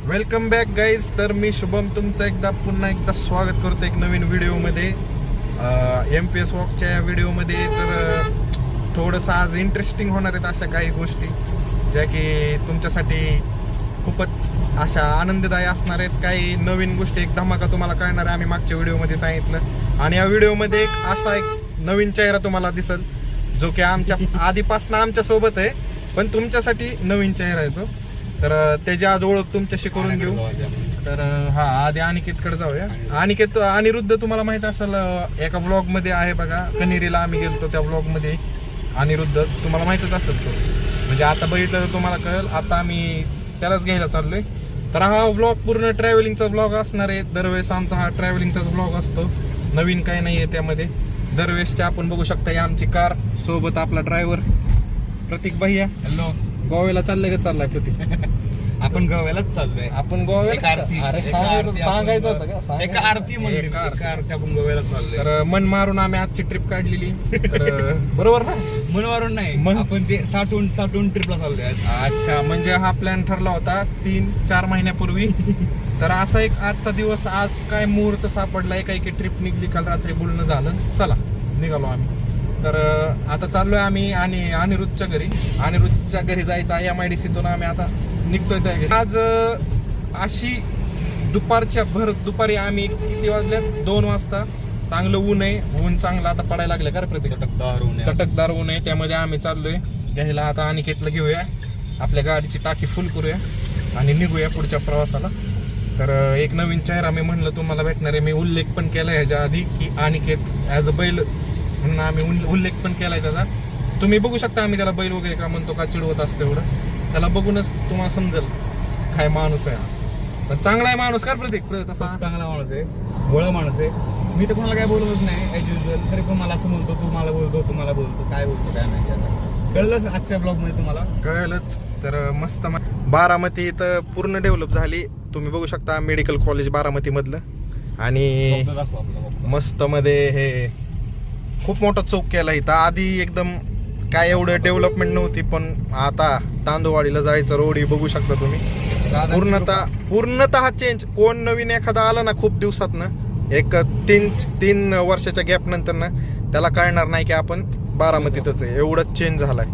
Welcome back guys. तर मी शुभम तुमचं पुन्हा एकदा स्वागत करतो एक नवीन व्हिडिओमध्ये, MPS वॉकच्या या व्हिडिओमध्ये. तर थोडंसं आज इंटरेस्टिंग होणार आहेत अशा काही गोष्टी ज्या की तुमच्यासाठी खूपच अशा आनंददायी असणार आहेत. काही नवीन गोष्टी, एक धमाका तुम्हाला कळणार आहे. आम्ही मागच्या व्हिडिओमध्ये सांगितलं आणि या व्हिडिओमध्ये एक नवीन चेहरा तुम्हाला दिसेल जो की आमच्या आधीपासून आमच्या सोबत आहे, पण तुमच्यासाठी नवीन चेहरा आहे तो. तर त्याची आज ओळख तुमच्याशी करून घेऊ. तर आधी अनिकेतकडे जाऊया. अनिकेत अनिरुद्ध तुम्हाला माहित असेल, एका व्लॉग मध्ये आहे बघा, कनेरीला आम्ही गेलतो त्या व्लॉग मध्ये अनिरुद्ध तुम्हाला माहितच असेल तो. म्हणजे आता बघितलं तर तुम्हाला कळेल. आता आम्ही त्यालाच घ्यायला चाललोय. तर हा व्लॉग पूर्ण ट्रॅव्हलिंगचा व्लॉग असणार आहे. दरवेळेस आमचा हा ट्रॅव्हलिंगचाच व्लॉग असतो, नवीन काही नाही आहे त्यामध्ये. दरवेळेसचे आपण बघू शकता, ही आमची कार, सोबत आपला ड्रायव्हर प्रतीक भैया. हॅलो. गोव्याला चाललंय का? चाललाय प्रतीक? आपण गोव्यालाच चाललोय. आपण गोव्याला सांगायचं होतं का? एक आरती आपण गोव्याला चाललोय. तर मन मारून आम्ही आजची ट्रिप काढलेली. तर बरोबर ना? मनवारून नाही, आपण ते साठवून ट्रिपला चाललोय. अच्छा, म्हणजे हा प्लॅन ठरला होता 3-4 महिन्यापूर्वी. तर असा एक आजचा दिवस, आज काय मुहूर्त सापडला, एकाएकी ट्रिप निघली. काल रात्री बोलणं झालं, चला निघालो आम्ही. तर आता चाललोय आम्ही आणि अनिरुद्धच्या घरी जायचं आहे. MIDC आम्ही आता निघतोय त्या घरी. आज अशी दुपारी आम्ही किती वाजल्यात? 2 वाजता. चांगलं ऊन आहे, ऊन चांगलं आता पडायला लागलं का रे प्रत्येक? चटकदार ऊन आहे. त्यामध्ये आम्ही चाललोय घ्यायला. आता अनिकेतला घेऊया, आपल्या गाडीची टाकी फुल करूया आणि निघूया पुढच्या प्रवासाला. तर एक नवीन चेहरा मी म्हणलं तुम्हाला भेटणार आहे. मी उल्लेख पण केला ह्याच्या आधी की अनिकेत ॲज अ बैल म्हणून आम्ही उल्लेख पण केलाय त्याचा. तुम्ही बघू शकता आम्ही त्याला बैल वगैरे का म्हणतो, का चिडवत असतो एवढं. त्याला बघूनच तुम्हाला समजेल काय माणूस आहे हा. तर चांगला आहे माणूस का प्रतीक? तसा चांगला माणूस आहे, भोळा माणूस आहे. मी तर कोणाला काय बोलतच नाही ॲज युजल. तरी पण मला असं म्हणतो, तू मला बोलतो, तुम्हाला बोलतो, काय बोलतो काय नाही. आता कळलंच आजच्या ब्लॉग मध्ये तुम्हाला कळलंच. तर मस्त बारामती इथं पूर्ण डेव्हलप झाली. तुम्ही बघू शकता मेडिकल कॉलेज बारामती मधलं. आणि मस्त मध्ये हे खूप मोठा चौक केला इथं. आधी एकदम काय एवढं डेव्हलपमेंट नव्हती, पण आता तांदूळवाडीला जायचं रोड ही बघू शकता तुम्ही. पूर्णतः चेंज. कोण नवीन एखादा आला ना खूप दिवसात ना, एक 3 वर्षाच्या गॅप नंतर ना, त्याला कळणार नाही की आपण बारामतीतच आहे. एवढंच चेंज झालाय.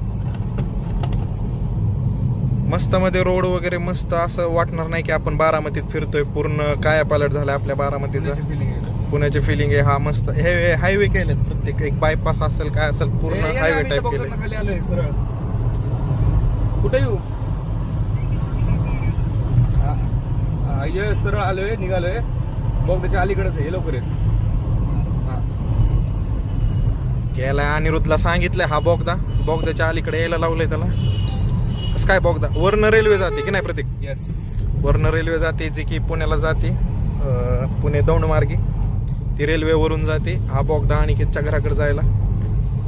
मस्त मध्ये रोड वगैरे मस्त, असं वाटणार नाही की आपण बारामतीत फिरतोय. पूर्ण कायापालट झालाय आपल्या बारामतीचा. पुण्याची फिलिंग आहे. हा मस्त हे हायवे केलेत प्रत्येक, एक बायपास असेल काय असेल, पूर्ण हायवे टाइप केले. कुठे येऊ? सरळ आलोय, निघालोय. बघ त्याच्या अलीकडेच आहे, लवकर गेलाय. अनिरुद्धला सांगितलंय हा बोगद्याच्या अलीकडे यायला लावलंय त्याला. कसं काय बोगदा? वरनं रेल्वे जाते की नाही प्रतीक? येस, वरनं रेल्वे जाते जी की पुण्याला जाते, पुणे दौंड मार्गी. ती रेल्वे वरून जाते. हा बोगदा अनिकेतच्या घराकडे जायला.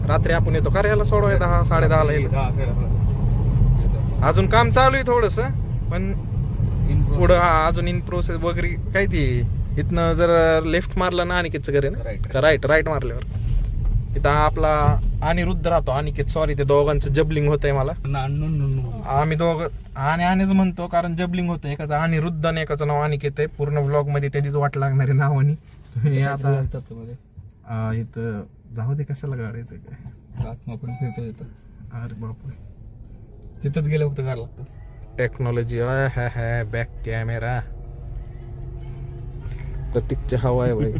रात्री आपण येतो का रे याला सोडवाय? 10-10:30 येतो. अजून काम चालू आहे थोडस, पण पुढं अजून इन प्रोसेस वगैरे. काय ती इथनं जर लेफ्ट मारलं ना अनिकेतचं घर आहे ना, राईट मारल्यावर इथं आपला अनिरुद्ध राहतो. अनिकेत सॉरी, ते दोघांचं जबलिंग होतंय मला. आम्ही दोघं आणिच म्हणतो कारण जबलिंग होतं. एकाचं अनिरुद्ध आणि एकाचं नाव अनिकेत आहे. पूर्ण व्लॉग मध्ये त्याचीच वाट लागणारी नावानी. आता इथं जाऊ दे, कशाला गाडायचं काय. आपण फिरतो इथं. अरे बापरे, तिथंच गेलं फक्त गाड लागतं. Technology back camera. प्रतीकचे हवा आहे भाई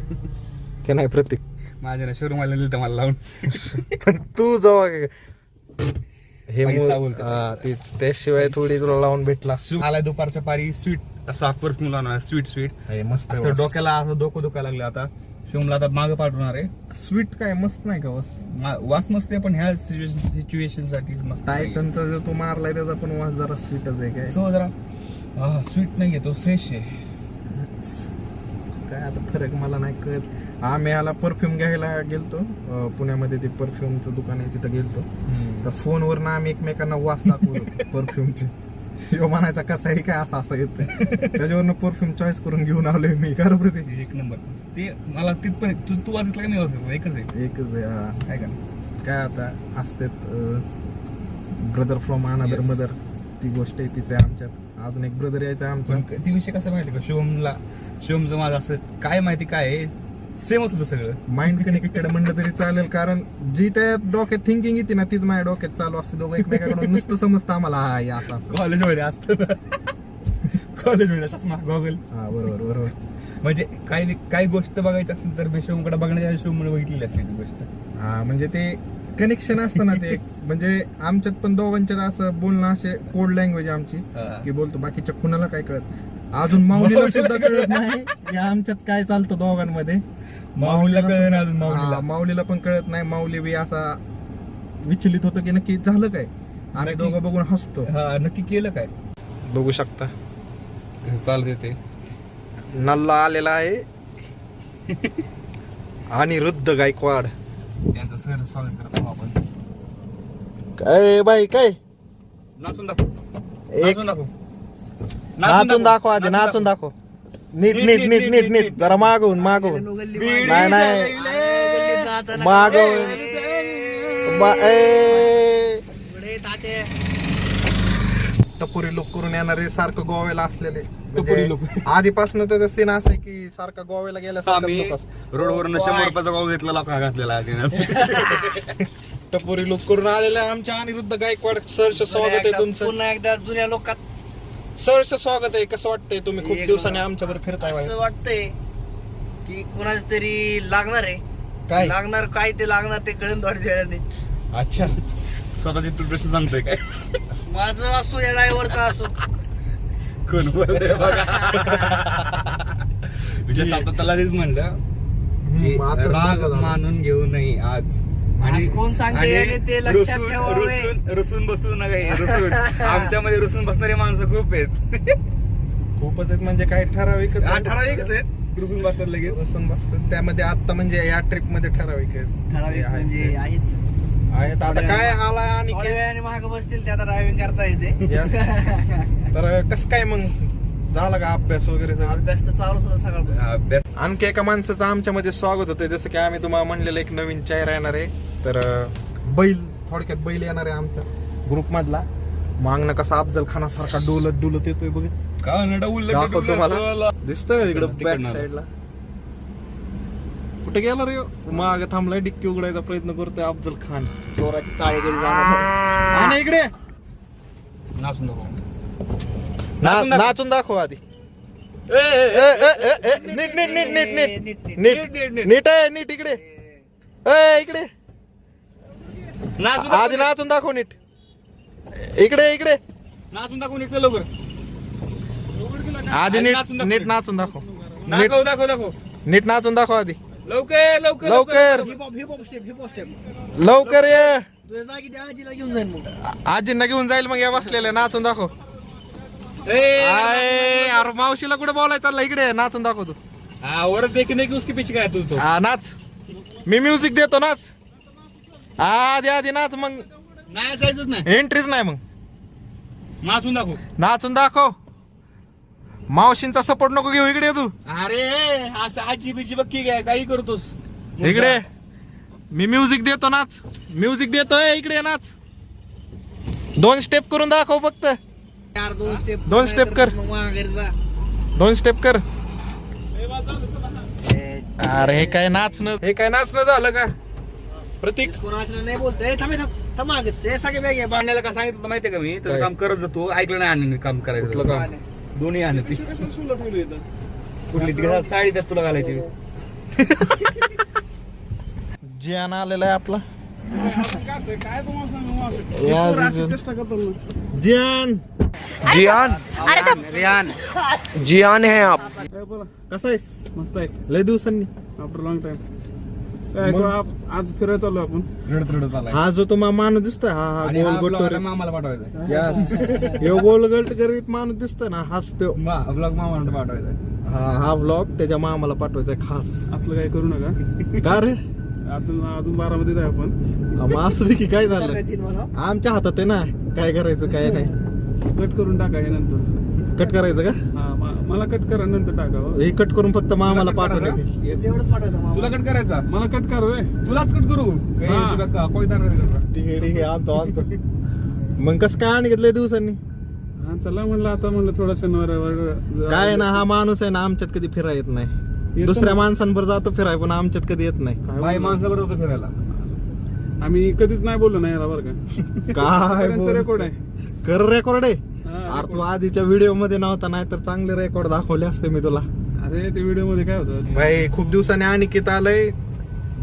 की नाही प्रतीक? माझ्या ना शोरूम आले दिलं मला लावून. पण तू जवळ हे त्याशिवाय थोडी तुला लावून भेटला. आलाय दुपारच्या पारी. स्वीट असा परफ्यूम लावणार, स्वीट मस्त. असं डोक्याला असं डोकं दुखायला लागलं. आता शिवमला आता मागं पाठवणार आहे. स्वीट काय मस्त नाही का? वास मस्त आहे, पण ह्या सिच्युएशन साठी मस्त. टायटनचा जो तू मारलाय त्याचा पण वास जरा स्वीटच आहे. काय सो जरा स्वीट नाहीये, तो फ्रेश आहे. काय आता फरक मला नाही कळत. आम्ही याला परफ्यूम घ्यायला गेलतो पुण्यामध्ये, ते परफ्यूमचं दुकान आहे तिथं गेलतो. तर फोनवरनं आम्ही एकमेकांना वास दाखवतो परफ्यूमचे. ह्यो म्हणायचा कसा आहे काय असं येतं. त्याच्यावरनं परफ्यूम चॉईस करून घेऊन आलोय मी. खरं ते एक नंबर. ते मला तिथपर्यंत तू वाचलं का मी वाचलं? एकच आहे काय का? काय आता असतात ब्रदर फ्रॉम अनदर मदर, ती गोष्ट आहे तिचे आमच्यात. अजून एक ब्रदर यायचा आमचा. पण ती विषय कसं माहिती का, शिवमचं माझं असं काय माहिती काय सेमच होतं सगळं. माइंड कनेक्टेड म्हणलं तरी चालेल, कारण जी त्या डोक्यात थिंकिंग येते ना तीच माझ्या डोक्यात चालू असते. दोघं एकमेकाकडून नुसतं समजतं आम्हाला हा हे असं असं. कॉलेजमध्ये असतं कॉलेजमध्ये चष्मा गॉगल. हा बरोबर. म्हणजे काही गोष्ट बघायची असेल तर मी शिवमकडे बघण्याच्या शिवमकडे बघितलेली असते ती गोष्ट. हा म्हणजे ते कनेक्शन असतं ना ते म्हणजे आमच्यात पण दोघांच्यात असं बोलणं असे कोड लँग्वेज आमची की बोलतो, बाकीच्या कुणाला काय कळत अजून माऊलीला सुद्धा कळत नाही या आमच्यात काय चालतं दोघांमध्ये. माऊलीला कळलं ना अजून. माऊलीला पण कळत नाही. माऊली बी असा विचलित होतो की नक्की झालं काय. आम्ही दोघं बघून हसतो. हा नक्की केलं काय. बघू शकता कसं चालत येते. नल्ला आलेला आहे अनिरुद्ध गायकवाड. त्यांचं सर स्वागत करत आहोत आपण. काय बाई काय नाचून दाखव. एक नाचून दाखव. नाचून दाखव आधी, नाचून दाखव. नीट जरा मागवून नाही मागवून टपोरी लोक करून येणारे सारखं गोव्याला असलेले. टपोरी लोक. आधीपासून त्याचा सीन असं आहे की सारखं गोव्याला आम्ही गेल्यासारखं रोडवरून 100 रुपयाचा गाव घेतला लोका घातलेला टपोरी लोक करून आलेले आमच्या अनिरुद्ध गायकवाड. सरचं स्वागत आहे तुमचं. पुन्हा एकदा जुन्या लोकात सरचं स्वागत आहे. कसं वाटतंय तुम्ही खूप दिवसांनी आमच्या बरोबर फिरताय बाहेर? असं वाटतंय की कोणाच तरी लागणार आहे. काय लागणार काय ते लागणार ते कळून थोड्या वेळाने. अच्छा स्वतःची तू प्रश्न सांगतोय काय. माझं असो या ड्रायव्हरचा असो. कोण बोलतंय बघा. विजय त्याला तेच म्हणलं की आता राग झालं. मानून घेऊ नये आज. आज कोण सांगते आणि ते लक्षात ठेवावे. रुसून बसू नका. रुसून आमच्यामध्ये रुसून बसणारे माणसं खूप आहेत. खूपच आहेत म्हणजे काय ठराविक ठराविकच आहेत रुसून बसतात लगेच. बसून बसतात. त्यामध्ये आता म्हणजे या ट्रिप मध्ये ठराविक ठराविक म्हणजे आहेत. आहेत. आता काय आला आणि थोड्या वेळाने महाग बसतील ते आता ड्रायव्हिंग करता येते. Yes. तर कसं काय मग झाला का अभ्यास वगैरे सगळं? अभ्यास तर चालू होता सकाळपासून. अभ्यास आणखी एका माणसाचं आमच्यामध्ये स्वागत होतंय. जसं की आम्ही तुम्हाला म्हणलेलं एक नवीन चेहरा येणार आहे. तर बैल थोडक्यात बैल येणार आहे आमच्या ग्रुप मधला. मागणं कसा अफजल खानासारखा डोलत येतोय बघ. का दाखवतो तुम्हाला. दिसतोय का तिकडं बॅक तिकडनं. साईडला? कुठे गेला रे माग थांबलाय. डिक्की उघडायचा प्रयत्न करतोय अफजल खान. चोराची चाळी कधी जाणार. आणि इकडे नाचून दाखव. नाचून दाखव आधी. नीट इकडे. इकडे आधी नाचून दाखव नीट. इकडे नाचून दाखव नीट लवकर. आधी नाचून दाखव. नीट नाचून दाखव. दाखव नीट नाचून दाखव आधी. लवकर. Hip hop step. लवकर ये. तुझ्या जागी त्या आजीला घेऊन जाईल मग. आजींना घेऊन जाईल मग. या बसलेल्या नाचून दाखव. अरे मावशीला कुठे बोलायचं चाललं. इकडे नाचून दाखव तू. औरत देखने की उसके पीछे काय तू. हा नाच. मी म्युझिक देतो नाच. आधी नाच मग. नाही जायचंच नाही. एंट्रीच नाही मग. नाचून दाखव. दाखव. मावशींचा सपोर्ट नको घेऊ. इकडे तू. अरे असं आजी बिजी बक्की काय काही करतोस. इकडे मी म्युझिक देतो नाच. म्युझिक देतोय. इकडे नाच. 2 स्टेप करून दाखव फक्त. यार 2 स्टेप कर. मग माघारी जा. 2 स्टेप कर. अरे हे काय नाचणं झालं का प्रतीक? कोणाचं नाही बोलतोय. थांब मागच. हे सगळे वेगळे पाण्याला का सांगितलं होतं माहितीये का मी. तर काय? काम करत जातो. ऐकलं नाही आणि काम करायचं. कुठलं काम? दोन्ही आणि ती कुठली ती साडी त्यात तुला घालायची. जियान आलेला आहे आपला. जियान है आप. कसा आहेस? मस्त आहे. लय दिवसांनी. After long time. काय आज फिरायला चालू आपण. रडत आलाय. हा जो तुम्हाला माणूस दिसतोय हा आणि हा गोल vlog आता गोल मामाला पाठवायचा. यो गोल गलट करीत माणूस दिसतोय ना हसतो. ब्लॉग मामाला पाठवायचा. हा व्लॉग त्याच्या मामाला पाठवायचा खास. असलं काही करू नका. का रे? अजून बारामतीत आहे आपण. मग असं दे की काय झालं आमच्या हातात आहे ना काय करायचं काय नाही. कट करून टाका हे नंतर. कट करायचं का? हा मला कट करा नंतर टाका. हे कट करून फक्त मामाला कट पाठवलं. करायचं? Yes. तेवढंच पाठवायचं मामा. तुला कट करायचा. मला कट कर होय. तुलाच कट करू. हा. आणतो मग कसं काय आणि घेतलंय दिवसांनी? हा चला म्हणलं आता म्हणलं थोडा शनिवार काय ना हा माणूस आहे ना आमच्यात कधी फिराय येत नाही. दुसऱ्या माणसांबरोबर जातो फिराय पण आमच्यात कधी येत नाही. बाई माणसाबरोबर होतो फिरायला. आम्ही कधीच नाही बोललो नाही याला बरं का. काय रेकॉर्ड आहे. कर रेकॉर्ड आहे. हा, अरे तू आधीच्या व्हिडिओ मध्ये नव्हता, नाही तर चांगले रेकॉर्ड दाखवले असते मी तुला. अरे ते व्हिडिओ मध्ये काय होतं भाई खूप दिवसांनी अनिकेत आलंय.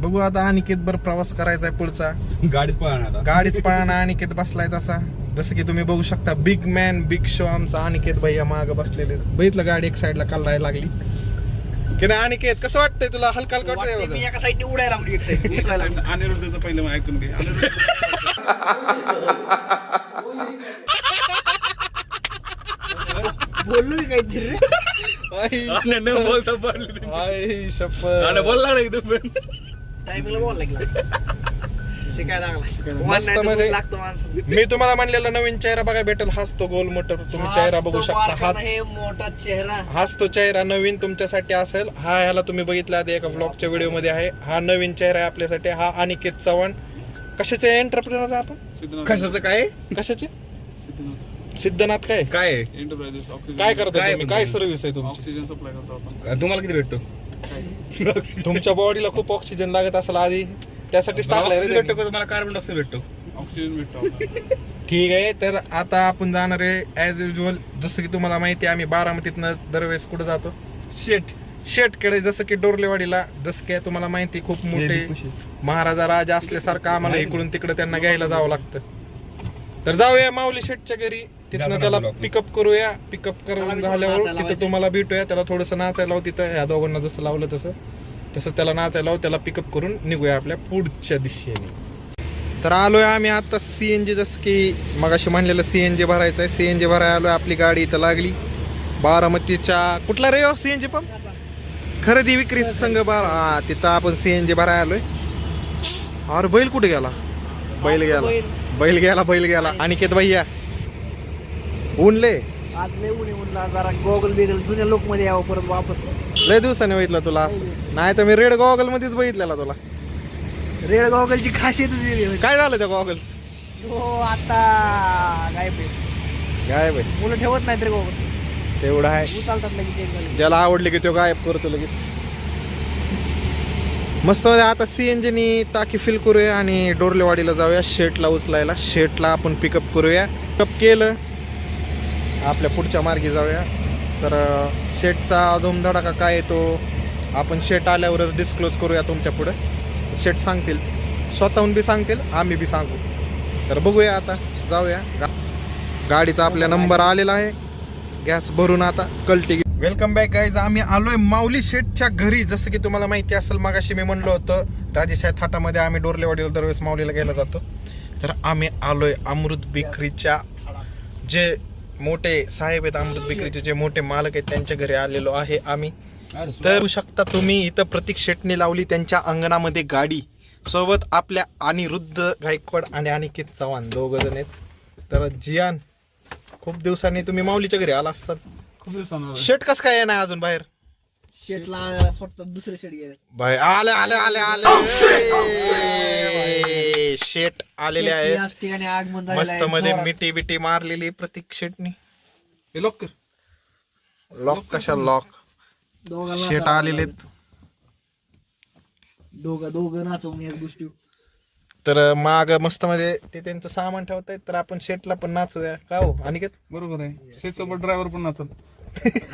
बघू आता अनिकेत बर प्रवास करायचा आहे पुढचा. गाडीच पळणार आता. गाडीच पळाना अनिकेत बसलाय तसा. जसं की तुम्ही बघू शकता बिग मॅन बिग शो आमचा अनिकेत भैया माग बसलेले. बघितलं गाडी एक साईडला काढायला लागली की नाही. अनिकेत कसं वाटतंय तुला? हलका हलका वाटतंय मी वाटतंय? एका साईडने उडायला लागलो, एक साईड उचलायला लागलो. अनिरुद्धचं पहिलं ऐकून घे. बोललो मी काहीतरी रे. आई शपथ. बोलला नाही एकदम. टायमिंगला बोल लागला. शिकायला लागला. मस्त नाही तर मध्ये. भूक लागतो माणसाला. मी तुम्हाला म्हणलेला नवीन चेहरा बघा भेटेल. हाच तो गोल मोटर तुम्ही चेहरा बघू हाच तो शकता. बारकाना हाच हे मोठा चेहरा. हाच तो चेहरा नवीन तुमच्यासाठी असेल. हा ह्याला तुम्ही बघितला आधी एका ब्लॉगच्या व्हिडिओ मध्ये आहे. हा नवीन चेहरा आहे आपल्यासाठी. हा अनिकेत चव्हाण. कशाचे एंटरप्रेनर आहे आपण? कशाचं काय? कशाचे? सिद्धनाथ काय काय एंटरप्राइजेस ऑक्सिजन. काय करता काय तुम्ही? काय सर्व्हिस आहे तुमची? ऑक्सिजन सप्लाय करतो आपण. तुम्हाला किती भेटतो? तुमच्या बॉडीला खूप ऑक्सिजन लागत असेल आधी, त्यासाठीच टाकलाय रे भेटतो त्यांनी. का तुम्हाला? कार्बन डायऑक्साईड भेटतो. ऑक्सिजन भेटतो आपल्याला. ठीक आहे. तर आता आपण जाणार आहे ऍज युजल. जसं की तुम्हाला माहिती आहे आम्ही बारामतीतनं दरवेळेस कुठे जातो? शेटकडे. जसं की डोरलेवाडीला. जसं की तुम्हाला माहिती खूप मोठे महाराजा राजा असल्यासारखं आम्हाला इकडून तिकडे त्यांना घ्यायला जावं लागतं. तर जाऊया माऊली शेटच्या घरी. तिथनं त्याला पिकअप करूया. पिकअप करून झाल्यावर तिथं तुम्हाला भेटूया. त्याला थोडंसं नाचायला लावू तिथं. ह्या दोघांना जसं लावलं तसं त्याला नाचायला लावू. त्याला पिकअप करून निघूया आपल्या पुढच्या दिशेने. तर आलोय आम्ही आता सीएनजी. जसं की मगाशी म्हणलेलं सीएनजी भरायचं आहे. सीएनजी भरायला आलोय. आपली गाडी इथं लागली बारामतीच्या. कुठला रे सीएनजी पंप? खरेदी विक्री संघ बारा. तिथं आपण सीएनजी भरायला आलोय. अरे बैल कुठे गेला? बैल गेला. अनिकेत भैया ऊनले आज लय ऊन आहे म्हणलं जरा गॉगल बिगल जुन्या लोक मध्ये यावं परत वापस. लय दिवसाने बघितलं तुला असं. नाही तर मी रेड गॉगल मध्येच बघितलेला तुला. रेड गॉगलची खासियतच वेगळी होती. काय झालं त्या गॉगल्स? हो आता गायब आहे. गायब आहे. मुलं ठेवत नाहीत रे गॉगल. तेवढं आहे. उचलतात लगेच एक झालं. ज्याला आवडले की तो गायब करतो लगेच. मस्त मध्ये आता सीएनजी नी टाकी फिल करूया आणि डोरलेवाडीला जाऊया शेटला उचलायला. शेटला आपण पिकअप करूया. पिकअप केलं आपल्या पुढच्या मार्गी जाऊया. तर शेटचा धूमधडाका काय तो आपण शेट आल्यावरच डिस्क्लोज करूया तुमच्या पुढे. शेट सांगतील, स्वतःहून बी सांगतील, आम्ही बी सांगू. तर बघूया आता जाऊया. गाडीचा आपल्या नंबर आलेला आहे. गॅस भरून आता कल्टी. Welcome back guys. आम्ही आलोय माऊली शेटच्या घरी. जसं की तुम्हाला माहिती असेल मगाशी मी म्हणलो होतं राजेशाही थाटामध्ये आम्ही डोरलेवाडीला दरवेळेस माऊलीला घ्यायला जातो. तर आम्ही आलोय अमृत बेकरीच्या जे मोठे साहेब आहेत, अमृत बेकरीचे जे मोठे मालक आहेत त्यांच्या घरी आलेलो आहे आम्ही. तर बघू शकता तुम्ही इथं प्रतीक शेटने लावली त्यांच्या अंगणामध्ये गाडी. सोबत आपल्या अनिरुद्ध गायकवाड आणि अनिकेत चव्हाण दोघ जण आहेत. तर जियान खूप दिवसांनी तुम्ही माऊलीच्या घरी आला असतात. खूप दिवसांवर. शेट कस काय नाही अजून बाहेर? शेटला स्वतः दुसरे शेट गेले. बाहेर आले आले आले आले. शेट आलेले आहेत. याच ठिकाणी आगमन झालेलं मस्त आहे. मध्ये जोरात. मिठी बिटी मारलेली प्रतीक शेटनी. हे लॉक कर. लॉक कशा लॉक? दोघांना शेट नाचावं आलेले. लागलं. दोघं नाचवून याच गोष्टी. तर माग मस्त मध्ये ते त्यांचं सामान ठेवतायत. तर आपण शेटला पण नाचूया का हो अनिकेत? बरोबर आहे. शेट सोबत ड्रायव्हर पण नाचल.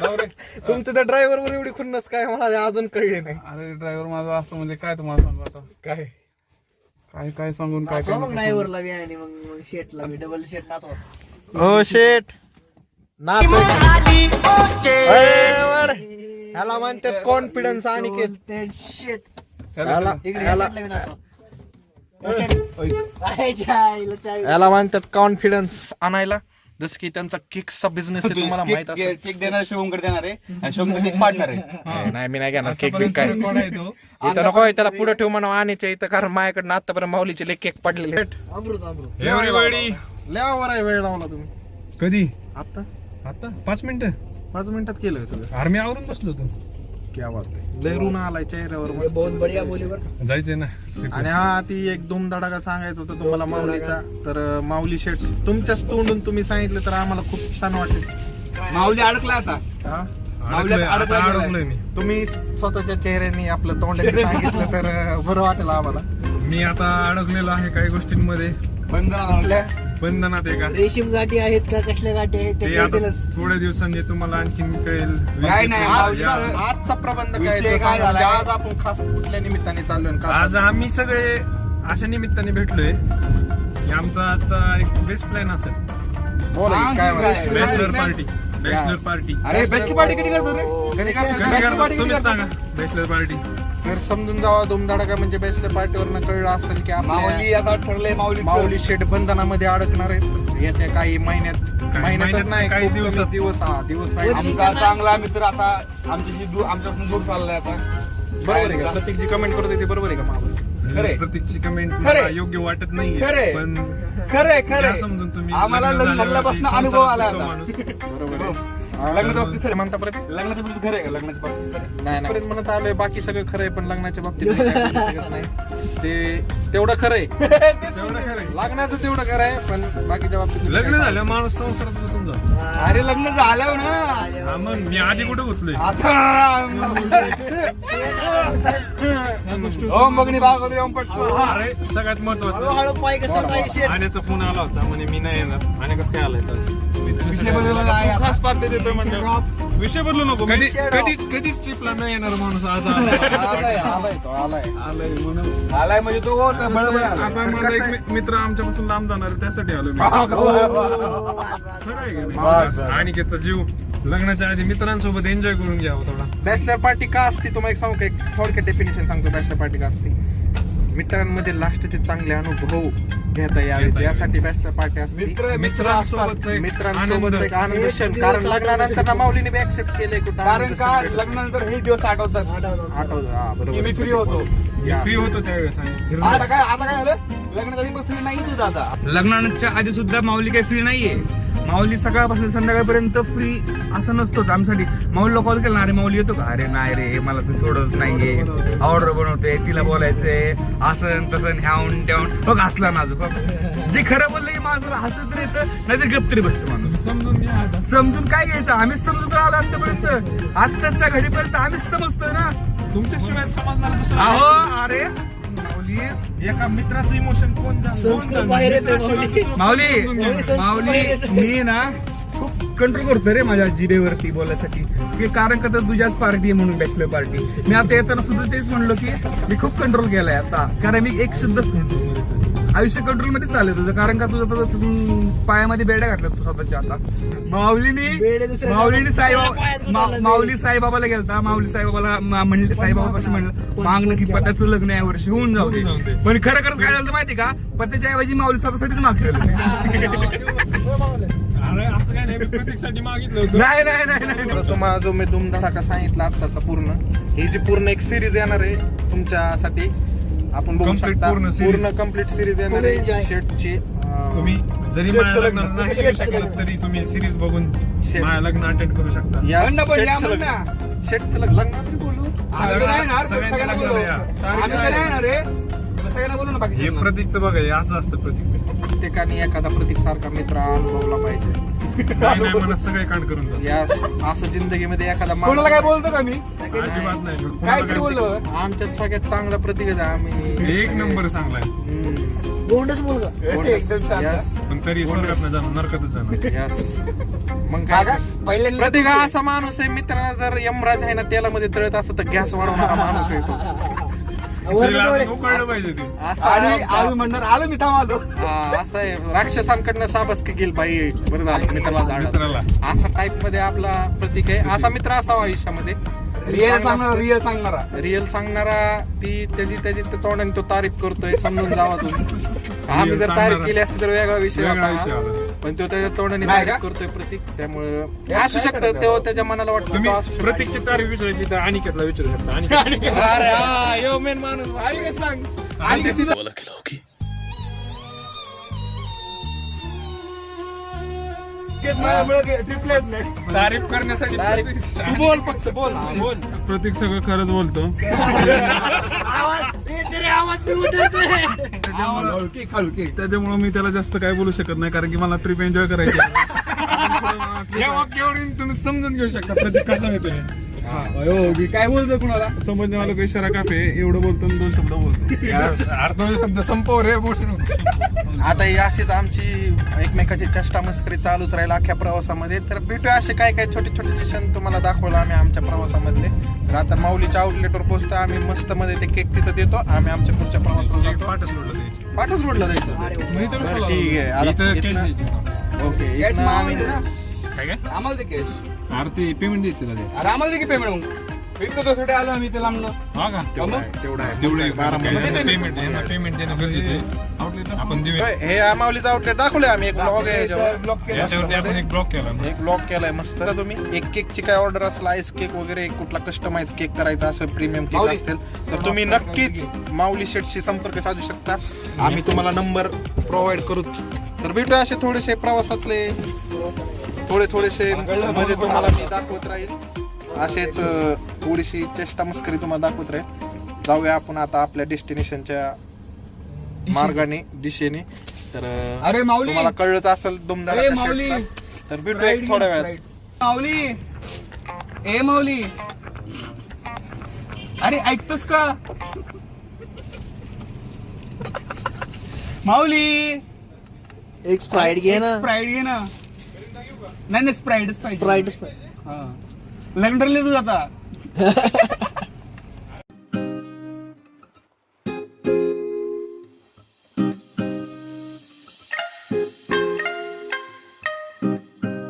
जाऊ रे. तुमचं त्या ड्रायव्हर वर एवढी खुन्नस काय मला अजून कळली नाही. अरे ड्रायव्हर माझा असं म्हणजे काय तुम्हाला सांगू आता. काय काय काय सांगून काय नाचवा काय मग ड्रायव्हरला बी आणि मग शेटला बी डबल शेट नाचवा. हो शेट नाच. ह्याला म्हणतात कॉन्फिडन्स अनिकेत. ते शेट ह्याला इकडे ह्याला- शेटला बी नाचवा. शेट. आहे, चायला, चायला. ह्याला म्हणतात कॉन्फिडन्स आणायला. जसं की त्यांचा केकचा बिझनेस आहे तुम्हाला माहित असेल. केक देणार शुभमकडे देणार आहे आणि शुभम केक पाडणार आहे. नाही मी नाही घेणार केक बिक काय. कोण आहे तो? इथं नको आहे, त्याला पुढे ठेव म्हणा आणायच्या इथं. कारण माझ्याकडनं आतापर्यंत माऊलीचे लय केक पडलेले. अमृत एव्हरीबडी लय वेळ लावला तुम्ही. कधी? आता आता 5 मिनिटं. 5 मिनिटात केलं सगळं. आर्मी आवरून बसलो होतो. क्या बात आहे. लय ऋण आलाय चेहऱ्यावर मस्त. बहुत बढिया बोली बरं का. जायचंय ना. आणि हा ती एक धडाका सांगायचं होतं तुम्हाला माऊलीचा. तर माऊली शेठ तुमच्याच तोंडून तुम्ही सांगितलं तर आम्हाला खूप छान वाटेल. माऊली अडकला आता. हा अडकलोय मी. तुम्ही स्वतःच्या चेहऱ्याने आपलं तोंडाने सांगितलं तर बरं वाटेल आम्हाला. मी आता अडकलेलो आहे काही गोष्टींमध्ये. बंधनात आहे का रेशीम गाठी आहेत का कसल्या गाठी आहेत ते ते आता कळतीलच. थोड्या दिवसांनी तुम्हाला आणखीन कळेल. काय नाही, आजचा प्रबंध काय विषय तो काय सांगा. झालाय? आज आपण खास कुठल्या निमित्ताने चाललोय आणि का आज आम्ही सगळे अशा निमित्ताने भेटलोय की आमचा आजचा एक बेस्ट प्लॅन असेल. बोला की काय सांग म्हणायचं? काय? Bachelor party. बॅचलर पार्टी अरे बेस्ट पार्टी कधी करतो रे? कधी काय कधी सांगा? करतात तुम्हीच सांगा. बॅचलर पार्टी तर समजून जावा धुमधडाका म्हणजे बॅचलर पार्टीवरनं कळलं असेल की आपल्या माऊली आता ठरलंय माऊली शेठ बंधनामध्ये अडकणार आहेत येत्या काही महिन्यात महिन्यात नाही काही खूप कमी दिवसात. दिवस राहिले. आमचा चांगला मित्र आता आमच्यापासून दूर चाललाय आता. बरोबर आहे का प्रत्येक जी कमेंट करत ते बरोबर आहे का माऊली? खरे. प्रत्येकची कमेंट खरे. योग्य वाटत नाही. खरे. पण खरे घ्या समजून तुम्ही. आम्हाला लग्न लग्नापासून झाल्यावरती अनुभव आला संसारात आता. तो माणूस. बरोबर आहे. लग्नाच्या बाबतीत खरं. म्हणता परत लग्नाच्या बाबतीत खरं आहे का? लग्नाच्या बाबतीत खरं आहे. नाही नाही म्हणत आलोय बाकी सगळं खरं आहे पण लग्नाच्या बाबतीत नाही काय बोलू शकत नाही. ते तेवढं खरं आहे. तेवढं खरं आहे. लग्नाचं तेवढं खरं आहे पण बाकीच्या बाबतीत लग्न झालं माणूस संसारात गुंतून जातो. अरे लग्न झालं ना हा मग मी आधी कुठे घुसलोय. ओम बघणी बाग ओम पटसो. अरे सगळ्यात महत्वाचं हळूहळू पाय कसं पाय शेट. आण्याचा फोन आला होता म्हणे मी नाही येणार. आणि कसं काय आलाय तर विषय बदलला नाही आता. खास पार्टी देतोय म्हणजे विषय बदलू नको. कधीच ट्रिपला नाही येणार माणूस आज आलाय तो आलाय आलाय म्हणून. आलाय म्हणजे तो बरोबर आला. आता माझा एक मित्र आमच्यापासून लांब जाणार आहे, त्यासाठी आलो मी. खरं आहे का नाही? अनिकेतचा जीव लग्नाच्या आधी मित्रांसोबत एन्जॉय करून घ्यावं थोडा. बॅचलर पार्टी का असते तुम्हाला एक सांगू का? एक थोडक्यात डेफिनेशन सांगतो बॅचलर पार्टी का असते. मित्रांमध्ये लास्टचे चांगले अनुभव घेता यावेत यासाठी बॅचलर पार्टी असते. मित्रांसोबत मित्रांसोबत एक आनंद क्षण. कारण लग्नानंतर ना माऊलीने ऍक्सेप्ट केले कुठं कारण का लग्नानंतर हे दिवस आठवतात आठवतं हा की बरोबर मी फ्री होतो. फ्री होतो त्यावेळेस आणि आता काय झालं? लग्नाच्या आधी पण फ्री नाही तुझं आता. लग्नाच्या आधी सुद्धा माऊली काही फ्री नाहीये. माऊली सकाळपासून संध्याकाळपर्यंत फ्री असं नसतोच आमच्यासाठी. माऊलीला कॉल केला, अरे माऊली येतो का? अरे नाही रे मला तू सोडत नाहीये. ऑर्डर बनवते, तिला बोलायचंय असं तसं ह्याऊन त्याऊन बघ हसला नाजूक. जे खरं बोललं की माणसाला हसत तरी येतं नाहीतर गप तरी बसतं माणूस. समजून काय घ्यायचं? आम्हीच समजून आलो आतापर्यंत. आत्ताच्या घडीपर्यंत आम्हीच समजतोय ना. तुमच्याशिवाय समजणार अहो अरे एका मित्राचं इमोशन कोण संस्कृत बाहेर येते माऊली. माऊली मी ना खूप कंट्रोल करतो रे माझ्या जिभेवरती बोलायसाठी की कारण का तर तुझ्याच पार्टी आहे म्हणून बॅचलर पार्टी. मी आता येताना सुद्धा तेच म्हणलो की मी खूप कंट्रोल केलाय आता. कारण मी एक शुद्ध आयुष्य कंट्रोल मध्ये चालू तुझं. कारण का तुझं पायामध्ये बेड्या घातल्या तू स्वतःच्या आता. माऊलीने माऊली साईबाबाला गेलता. माऊली साईबाबाला म्हणले, साईबाबा कसं म्हणलं मागणं की पत्याचं लग्न या वर्षी होऊन जाऊ दे. पण खरं खरं काय झालं माहिती का? पत्याच्या ऐवजी माऊली स्वतःसाठीच मागलेलं. अरे असं काय नाही, मी प्रतीकसाठी मागितलं होतं. नाही तुम्हाला जो मी धुमधडाका सांगितला आत्ताचा पूर्ण ही जी पूर्ण एक सिरीज येणार आहे तुमच्यासाठी. आपण बघू Complete शकता पूर्ण series. पूर्ण कम्प्लीट सिरीज येणार आहे Enjoy. शेटची. तुम्ही जरी शेटचं माझ्या लग्न. लग्नात नाही येऊ शकलात तरी तुम्ही सिरीज बघून शेट. माझ्या लग्न अटेंड करू शकता. या म्हणणं पण या शेटचं म्हणणं. लग्न. शेटचं लग्न लग्नात बोलू. आम्ही तर नाही येणार, सगळ्यांना सगळ्यांना लग्न बोलू. द्या. आम्ही तर नाही येणार रे. सगळ्यांना बोलू ना बाकी. हे प्रतीकचं बघा, हे असं असतं प्रतीकचं. प्रत्येकाने एखादा प्रतीक सारखा मित्र अनुभवला पाहिजे. नाही नाही म्हणत सगळे कांड करून जातात. या असं जिंदगीमध्ये एखादा कोणाला काय बोलतो का मी? अजिबात नाही. काय कोणाला तरी बोललो? आमच्यात सगळ्यात चांगला प्रतीक आहे आम्ही. एक नंबर चांगलाय. गोंडच मुलगा. एकदम शांत. यस पण तरी स्वर्गात नाही जाणार, नरकातच जाणार. यस मग काय काय पहिल्यांदा प्रतीक हा असा माणूस आहे मित्राला जर यमराज आहे ना तेलामध्ये तळत असं तर गॅस वाढवणारा माणूस आहे तो. तिला असं उकळलं पाहिजे ते. असा आणि आम्ही म्हणणार आलो मी थांबलो. असं आहे राक्षसांकडनं शाबासकी गेल बाई बरं झालं मित्राला झालं. मित्राला असा टाइप मध्ये आपला प्रतीक आहे. असा मित्र असावा आयुष्यामध्ये. रिअल सांगणारा. रिअल सांगणारा. ती त्याची तोंडाने तो तारीफ करतोय समजून जावा तुम्ही. आम्ही जर तारीफ केली असती तर वेगळा विषय वेगळा होता विषय हा. आला. पण तो त्याच्या तोंडाने नाही तारीफ का? करतोय प्रतीक. त्यामुळे असू शकतं तो त्याच्या मनाला वाटतं तुम्ही तो असू शकतो. प्रतीकची तारीफ विचारायची तर अनिकेतला विचारू शकता. अनिकेत अरे हा, यो मेन माणूस. आणि काय सांग आणि आणि तिचं- इतकेच माझ्यामुळे ट्रिपला येत नाही. तारीफ करण्यासाठी बोल फक्त बोल बोल. प्रतीक सगळं खरंच बोलतो. त्याच्यामुळे मी त्याला जास्त काय बोलू शकत नाही कारण की मला ट्रिप एन्जॉय करायची आहे. या वाक्यावरून तुम्ही समजून घेऊ शकता प्रतीक कसा येतोय. मी काय बोलतो कुणाला समजणे मला काही इशारा काफे एवढं बोलतो आणि 2 शब्द बोलतो. अर्ध शब्द संपव रे बोलू. आता ही अशीच आमची एकमेकाची चेष्टा मस्करी चालूच राहील अख्ख्या प्रवासामध्ये. तर भेटूया असे काय काय छोटे छोटे क्षण तुम्हाला दाखवलं आम्ही आमच्या प्रवासामधले. तर आता माऊलीच्या आउटलेटवर पोहोचतो आम्ही मस्त मध्ये ते केक तिथं देतो. आम्ही आमच्या पुढच्या प्रवासाला जातो. पाठच रोडला द्यायचं. बरं, ठीक आहे. आता इथनं- ओके इथनं आम्ही आम्हाला दे कॅश. अरे ते पेमेंट द्यायचं ते. अरे आम्हाला दे की पेमेंट मग. इतकं त्यासाठी आलो आम्ही ते लांबनं. हा का तेवढं आहे. तेवढे बारामती. पेमेंट देणं गरजेचं आहे. आपण देऊया. होय, हे माऊलीचं आउटलेट दाखवले आम्ही. एक ब्लॉग आहे याच्यावर. ब्लॉक केला. याच्यावरती आपण एक ब्लॉक केला. एक ब्लॉग केलाय मस्त. तुम्ही एक केकची काय ऑर्डर असेल आईस केक वगैरे कुठला कस्टमाइज केक करायचा असेल प्रीमियम केक माऊली. असतील तर तुम्ही नक्कीच माऊली शेटशी संपर्क साधू शकता. आम्ही तुम्हाला नंबर प्रोव्हाइड करूच. तर भेटूया असे थोडेसे प्रवासातले थोडेसे म्हणजे तुम्हाला मी दाखवत राहील. असेच थोडीशी चेष्टा मस्करी तुम्हाला दाखवत राहील. जाऊया आपण आता आपल्या डेस्टिनेशनच्या मार्गाने दिशेने. तर अरे माऊली. तुम्हाला कळलंच असेल दुमदाडा अरे कशा माऊली. असतात. तर भेटूया एक थोड्या वेळात. माऊली ए माऊली अरे ऐकतोस का माऊली. एक स्प्राईट घे ना. स्प्राईट घे ना. नाही स्प्राईटच पाहिजे. स्प्राईट हा लंडनला तू आता